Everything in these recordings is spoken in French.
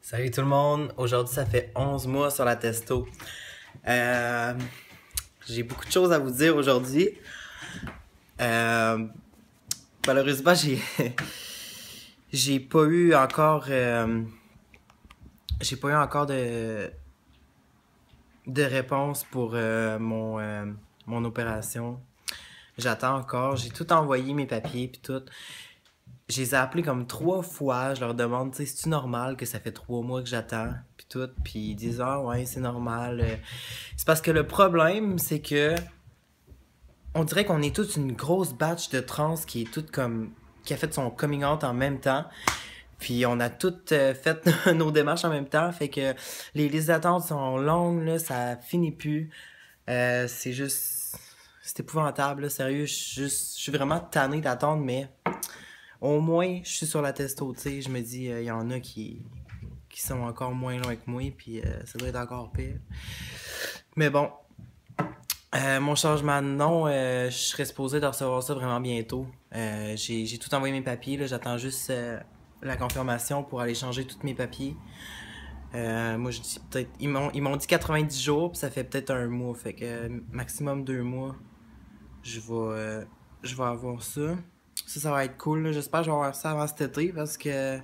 Salut tout le monde, aujourd'hui ça fait 11 mois sur la testo. Euh, j'ai beaucoup de choses à vous dire aujourd'hui. Euh, Malheureusement j'ai pas eu encore j'ai pas eu encore de réponse pour mon opération. J'attends encore, j'ai tout envoyé mes papiers puis tout. Je les ai appelés comme 3 fois, je leur demande, tu sais, c'est-tu normal que ça fait 3 mois que j'attends, puis tout, puis ils disent, ah ouais, c'est normal. C'est parce que le problème, c'est que on dirait qu'on est toute une grosse batch de trans qui est toute comme, qui a fait son coming out en même temps, puis on a toutes fait nos démarches en même temps, fait que les listes d'attente sont longues, là, ça finit plus. C'est juste, c'est épouvantable, là, sérieux, je suis vraiment tanné d'attendre, mais au moins, je suis sur la testo, tu sais. Je me dis, il y en a qui sont encore moins loin que moi, puis ça doit être encore pire. Mais bon, mon changement de nom, je serais supposé de recevoir ça vraiment bientôt. J'ai tout envoyé mes papiers, là. J'attends juste la confirmation pour aller changer tous mes papiers. Moi, je dis peut-être. Ils m'ont dit 90 jours, puis ça fait peut-être un mois. Fait que maximum 2 mois, je vais, euh, je vais avoir ça. Ça va être cool, là. J'espère que je vais avoir ça avant cet été parce que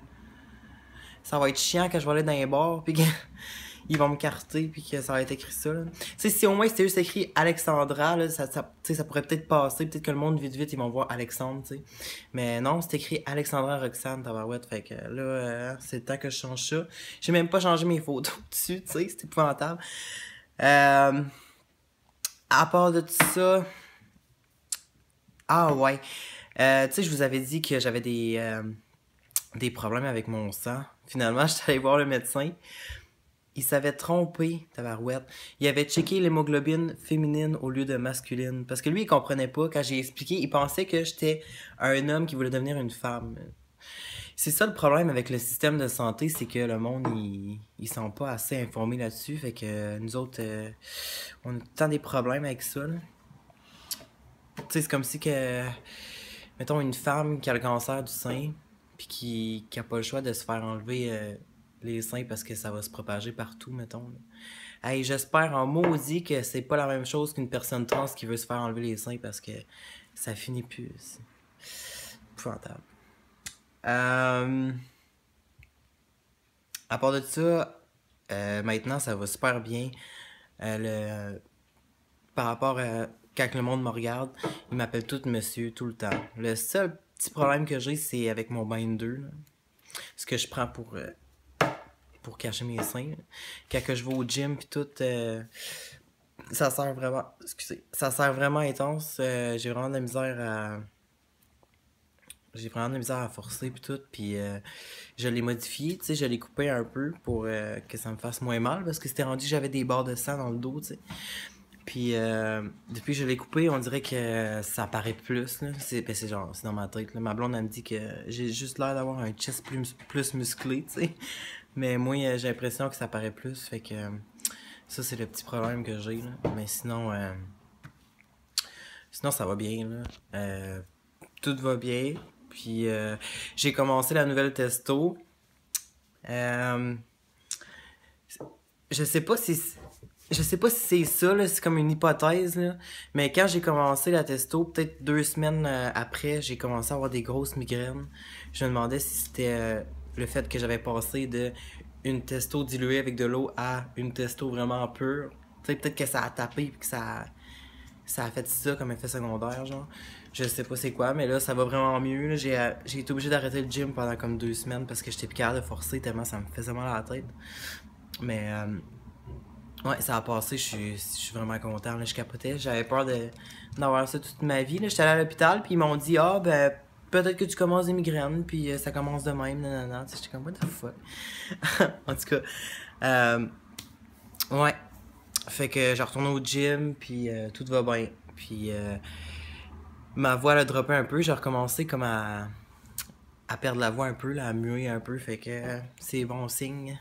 ça va être chiant quand je vais aller dans les bars pis qu'ils vont me carter pis que ça va être écrit ça, là. Tu sais, si au moins c'était juste écrit Alexandra, là, ça pourrait peut-être passer, peut-être que le monde vite vite ils vont voir Alexandre, tu sais. Mais non, c'est écrit Alexandra Roxane tabarouette, fait que là, c'est le temps que je change ça. J'ai même pas changé mes photos dessus, tu sais, c'est épouvantable. Euh, à part de tout ça, ah ouais, tu sais, je vous avais dit que j'avais des problèmes avec mon sang. Finalement, j'étais allé voir le médecin. Il s'avait trompé, tabarouette. Il avait checké l'hémoglobine féminine au lieu de masculine. Parce que lui, il comprenait pas. Quand j'ai expliqué, il pensait que j'étais un homme qui voulait devenir une femme. C'est ça le problème avec le système de santé, c'est que le monde, ils sont pas assez informés là-dessus. Fait que nous autres, on a tout le temps des problèmes avec ça, là. Tu sais, c'est comme si que, mettons, une femme qui a le cancer du sein, puis qui a pas le choix de se faire enlever les seins parce que ça va se propager partout, mettons, là. Hey, j'espère en maudit que c'est pas la même chose qu'une personne trans qui veut se faire enlever les seins parce que ça finit plus. C'est épouvantable. Euh, à part de ça, maintenant ça va super bien. Le, par rapport à quand le monde me regarde, il m'appelle tout monsieur tout le temps. Le seul petit problème que j'ai, c'est avec mon binder, là. Ce que je prends pour cacher mes seins, là. Quand que je vais au gym puis tout, ça sert vraiment, excusez, ça sert vraiment intense. J'ai vraiment de la misère à forcer puis tout, puis je l'ai modifié, tu sais, je l'ai coupé un peu pour que ça me fasse moins mal parce que c'était rendu que j'avais des barres de sang dans le dos, tu sais. Puis depuis que je l'ai coupé, on dirait que ça paraît plus, là. C'est genre, c'est dans ma tête, là. Ma blonde, elle me dit que j'ai juste l'air d'avoir un chest plus musclé, tu sais. Mais moi, j'ai l'impression que ça paraît plus, fait que ça, c'est le petit problème que j'ai, là. Mais sinon, ça va bien, là. Tout va bien. Puis j'ai commencé la nouvelle testo. Euh, je sais pas si je sais pas si c'est ça, là, c'est comme une hypothèse, là. Mais quand j'ai commencé la testo, peut-être 2 semaines après, j'ai commencé à avoir des grosses migraines. Je me demandais si c'était le fait que j'avais passé de une testo diluée avec de l'eau à une testo vraiment pure. Tu sais, peut-être que ça a tapé et que ça a fait ça comme effet secondaire, genre. Je sais pas c'est quoi, mais là, ça va vraiment mieux, là. J'ai été obligé d'arrêter le gym pendant comme 2 semaines parce que j'étais plus capable de forcer tellement ça me faisait mal à la tête. Mais ouais, ça a passé, je suis vraiment content, là, je capotais. J'avais peur d'avoir ça toute ma vie, là. J'étais allé à l'hôpital, puis ils m'ont dit, ah, ben, peut-être que tu commences des migraines, puis ça commence de même, nanana. Tu sais, j'étais comme, what the fuck. En tout cas, ouais. Fait que j'ai retourné au gym, puis tout va bien. Puis ma voix elle a droppé un peu, j'ai recommencé comme à perdre la voix un peu, là, à muer un peu, fait que c'est bon signe.